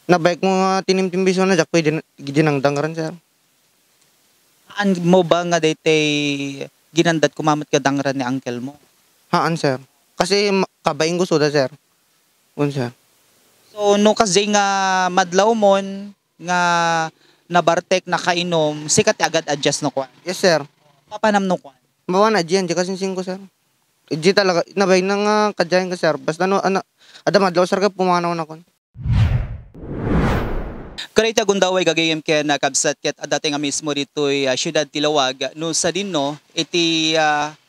Na bike mo nga tinimtimbiso na jak pwede ginangdang ran sir. An mo ba nga daytay ginandat kumamat ka dangran ni uncle mo? Haan sir. Kasi kabaing gusto da sir. Sir. So no kasi nga madlaw mon nga nabartek nakainom, sikat agad adjust no kwan. Yes sir. Papanam no kwan. Mawa na diyan di kasi ko sir. Di talaga nabay nang kadyahin ka sir. Basta no ada madlaw sir ka pumanaw na kon. Karita gundaway gagayem ken nakabsat ket adate nga mismo ditoy siyudad Tilawag no sa dinno iti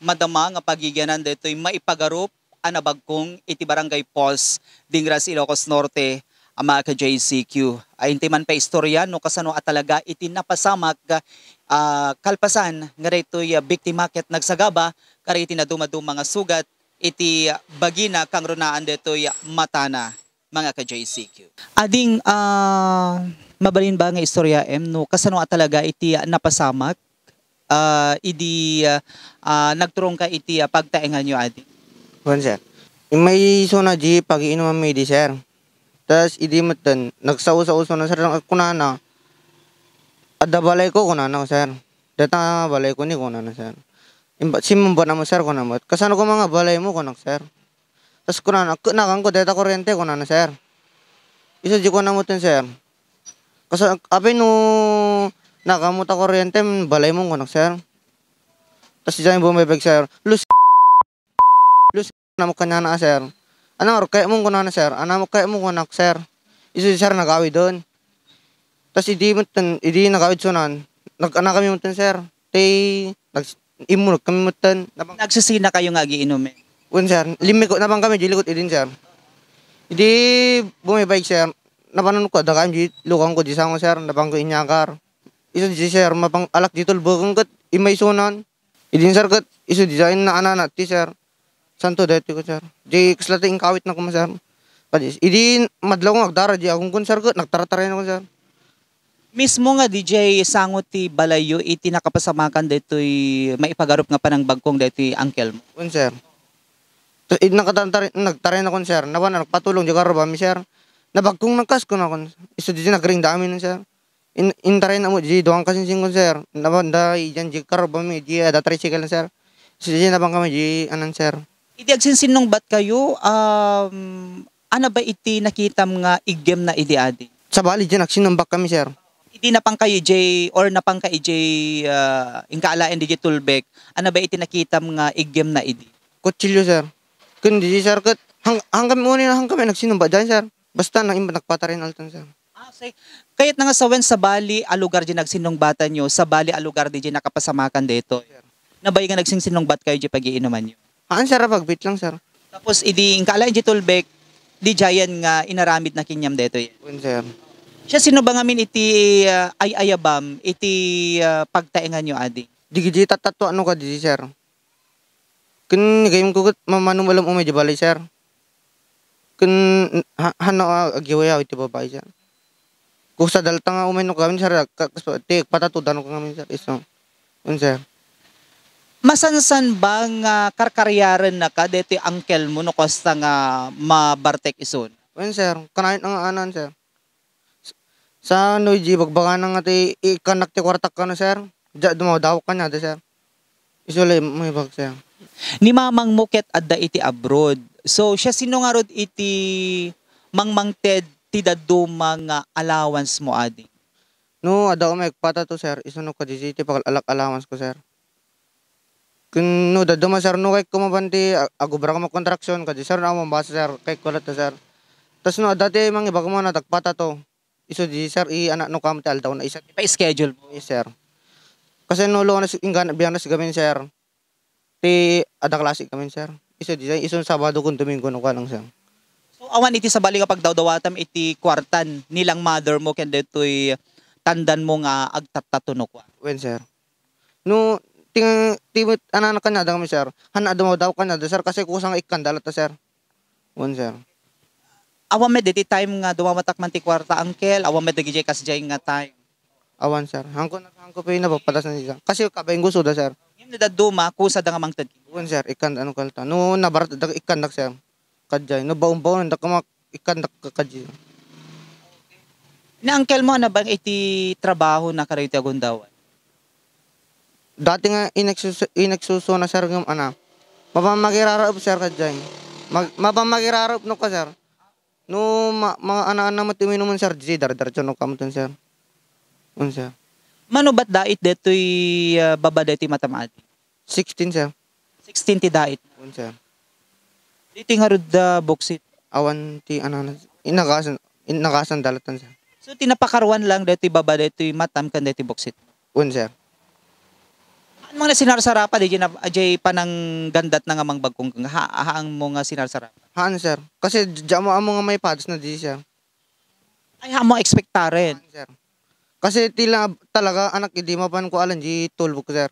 madama nga pagigyanan ditoy maipagarup anabagkong iti barangay Pulse dingras Ilocos Norte ama ka JCQ. Ay man pa istorya no kasano at talaga iti napasamak kalpasan nga ditoy biktima ket nagsagaba kariti na dumaduma nga sugat iti bagina kang runaan ditoy matana mga ka JCQ. Ading mabalin ba nga istorya no kasano talaga iti napasamak idi nagturong ka iti pagtaengan nyo adi. Sir. May sona di pag-iinom may di sir. Tas idi matan nagsaw-saw na sir kunana. Ada balay ko kunana sir. Data balay ko ni kunana sir. Simon ba na mo sir kunana. Kasano ko mga balay mo kunak sir. Tas kunana nakang ko data kuryente kunana sir. Isa di ko na mo sir. Kasi apay no nakamuta kuryente balay mo kunak sir. Tas diyan bumibig sir. Lus na mo kanya na sir. Ano kaya mo kunana sir. Ano mo kaya mo kunak sir. Isa sir nagawi doon. Tas idi nagawid sunan. Nag-ana kami mutan sir. Imulog kami mutan. Nagsisina kayo nga giinom eh. Sir. Limikot na bang kami dilikot idin sir. Idi bumibike sir. Napanon ko da kami lukang ko di sango sir. Nabang ko inyakar. Iso di sir mapang alak ditol bukang kat imay sunan. Idin sir kat iso di sain na anana ti sir. Santo dati ko sir. Di kaslati kawit na ko ma sir. Idi madlaw ko nagdara di akong kun sir kat nagtarataray na ko sir. Mismo nga DJ sangot ti balayo iti nakapasamakan detoy maipagarup nga panang bagkong detoy uncle mo. Sir. So, nagtaray na kon sir. Nawan nagpatulong di karo ba mi sir. Nabagkong nagkas ko na kon. Iso di nagring dami nun sir. Intaray na mo di doang kasinsing kon sir. Nawan da iyan di karo ba mi di ada tricycle na sir. Iso di nabang kami di anan sir. Iti agsinsinong bat kayo ano ba iti nakitam nga igem na idi adi? Sa bali di nagsinumbak kami sir. Iti napang kayo J or napang ka J ingkaalaan di tulbek. Ano ba iti nakitam nga igem na idi? Kutsilyo sir. Kundi sir kat hanggang muna na hanggang nagsinumba dyan sir. Basta nang imba nagpatarin altan sir. Say, kayat nga sawen sa Bali alugar di nagsinong bata nyo, sa Bali alugar di nakapasamakan dito. Nabay nga nagsinsinong bat kayo di pag-iinuman nyo. Haan sir pagbit lang sir. Tapos idi ingkaalaan di tulbek di jayan nga inaramid na kinyam dito. Sir. Siya sino ba ngamin iti ayabam iti pagtaengan nyo adi? Di gidi tatato ano ka di sir. Kun gayem ko mamanong walang umay di balay sir. Kun hano agiwaya iti babae sir. Kung sa dalta nga umay no kami sir tik patatudan ko kami sir iso. Sir. Masansan ba nga karkaryaran na ka dito uncle mo no kosta nga mabartek ison? Sir, kanain nga anan sir. Sa noiji bagbaga nga ti ikanak ti kwartak ka na sir. Dumadaw ka na sir. Isulay may bag sir. Ni mamang muket adda iti abroad. So siya sino nga rod iti mangmangted ti daduma nga allowance mo adi? No, ada ko may pata to sir. Isuno ka di ti pagalak allowance ko sir. Kun no daduma sir no kay kumabanti agubra ka kontraksyon ka di sir na mambasa sir kay kulat sir. Tas no dati mang iba ko mo na tagpata to. Iso di sir anak no kam tal daw na isa pa schedule mo. Yes sir. Kasi no lo na inggan biyanas gamin sir. Ti ada klase kami sir. Iso di iso Sabado kun Domingo no lang sir. So awan iti sa bali kapag dawdawatam iti kwartan nilang mother mo ken detoy tandan mo nga agtatatunok wa. Wen sir. No timot anak kanya kami sir. Hana daw kanya sir kasi kusang ikandala ta sir. Wen sir. Awan med iti time nga dumawatak man ti kwarta uncle, awan med dagiti kasjay nga time. Awan sir. Hangko pa na papatas na siya. Kasi kabaing gusto da sir. Ngem na daduma kusa da nga mangted. Wen sir, ikan ano kalta. No nabarat dag ikan sir. Kadjay no baon-baon da kama ikan kadjay. Na uncle mo na bang iti trabaho na karoy ti agundawan? Dati nga inagsuso na sir ng mapamagirarap sir ka dyan. Mapamagirarap no ka sir. No mga ana-ana matiminumon sir, di dar-dar no kamutan sir. Sir. Mano ba't dait detoy babada ti matamati? 16 sir. 16 ti dait. Sir. Dito nga rod boksit. Awan ti inagasan dalatan sir. So tinapakaruan lang detoy babada detoy matam kan detoy boksit. Sir. Ano mga sinarsarapa di na ajay panang gandat na nga mang bagkong haang mo nga sinarsarapa. Haan sir. Kasi diyan mo amo nga may pads na di sir. Ay mo ekspektaren. Sir. Kasi tila talaga anak hindi mapan ko alam di tulbok sir.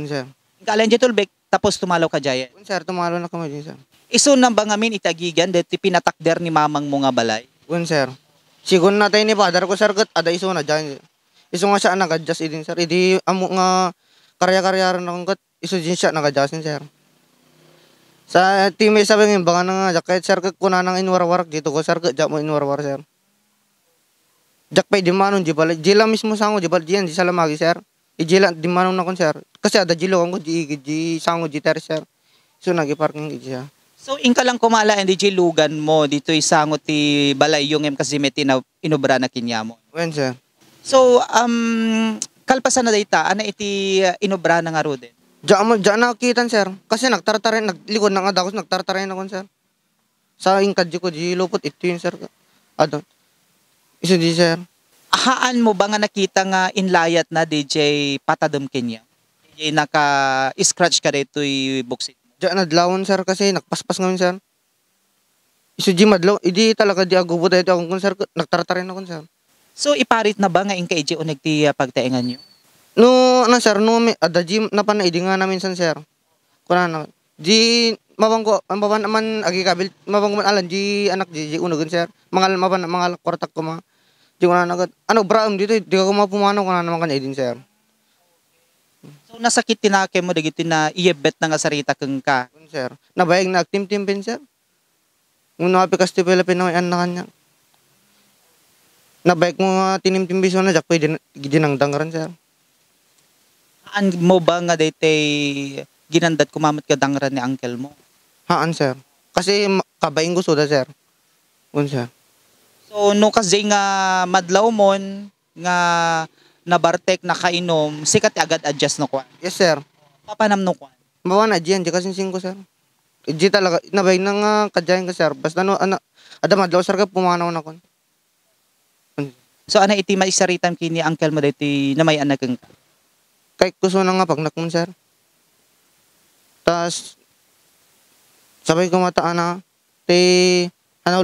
Sir. Galing di tulbek tapos tumalaw ka jaya. Sir, tumalo na kami din sir. Iso nang ba ngamin itagigan deti pinatakder ni mamang mo nga balay. Sir. Sigun na tayo ni father ko sir kat ada iso na dyan. Iso nga siya nag-adjust idin sir. Idi amo nga karya-karya rin akong kat iso din siya nag-adjust sir. Sa teammate sabi ng baka nga kahit sir kat kuna nang inwarwarak dito ko sir kat mo inwarwar sir. Jak pay di manon di bala. Jila mismo sango di bala diyan di salamagi sir. Ijila di manon na kon sir. Kasi ada jilo ko di sango di ter sir. So nagi-parking di siya. So inka lang kumala and DJ lugan mo dito isangot ti balay yung kasimeti na inobra na kinya mo. Sir. So kalpasan na dayta ana iti inobra na nga rodin. Diyan nakikitan sir. Kasi nagtartarin naglikod na nga dakos nagtartarin ako sir. Sa inkadji ko di lupot ito yun sir. Adon. Iso di sir. Haan mo ba nga nakita nga inlayat na DJ patadom kenya? DJ naka-scratch ka dito'y buksit. Diyan nadlawon sir kasi nagpaspas ngayon sir. Iso di madlaw. Idi talaga di agubo dahito akong kun sir. Nagtartarin ako sir. So iparit na ba nga inka iji unag ti pagtaengan nyo? No, sir, no, ada di napanaidi nga namin san sir. Kuna na. Di mabangko, ang baban naman agi kabil, mabangko man alam di anak di unugan sir. Mga kwartak ko ma. Di ko na nagad. Ano braam dito, di ko mapumano ko na naman kanya idin sir. So nasakit tinake mo dagiti na iyebet na nga sarita keng ka. Sir. Nabayag na tim-tim pin sir. Nung napikas ti Pilipino ay anak kanya. Nabayag mo nga tinim-tim biso na jak pwede ginangdang rin sir. Haan mo ba nga daytay ginandat kumamot ka dangran ni uncle mo? Haan sir. Kasi kabaing gusto da sir. Sir. So no kasi nga madlaw mon nga nabartek nakainom sikat agad adjust no kwan. Yes sir. Papanam no kwan. Bawa na diyan, di kasing ko sir. Di talaga, nabay na nga kadyahin ka sir. Basta no, ada madlaw sir ka pumanaw na kon. So ana iti maisaritam kini uncle mo daytoy na may anak keng ka. Kahit gusto na nga pagnakmon sir. Tas, sabay ko mataan na,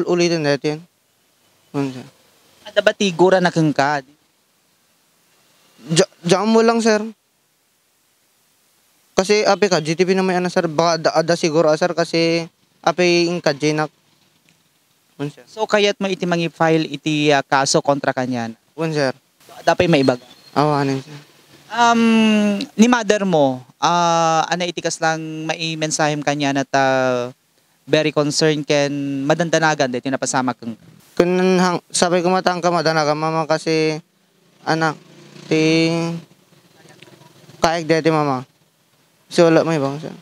ulitin natin. Sir. Ada ba tigura na keng ka? Diyan mo lang sir. Kasi api ka, GTP na may sir, baka ada siguro sir kasi api yung kajinak. Sir. So kaya't mo iti mangi-file iti kaso kontra kanyan. Sir. So, dapat may ibaga. Awanin sir. Ni mother mo, ana itikas lang maimensahem kanya na very concerned ken madandanagan dito napasama kang. Kun sabay ko matang ka madanaga mama kasi anak ti kaig deti mama. So wala may bang sir.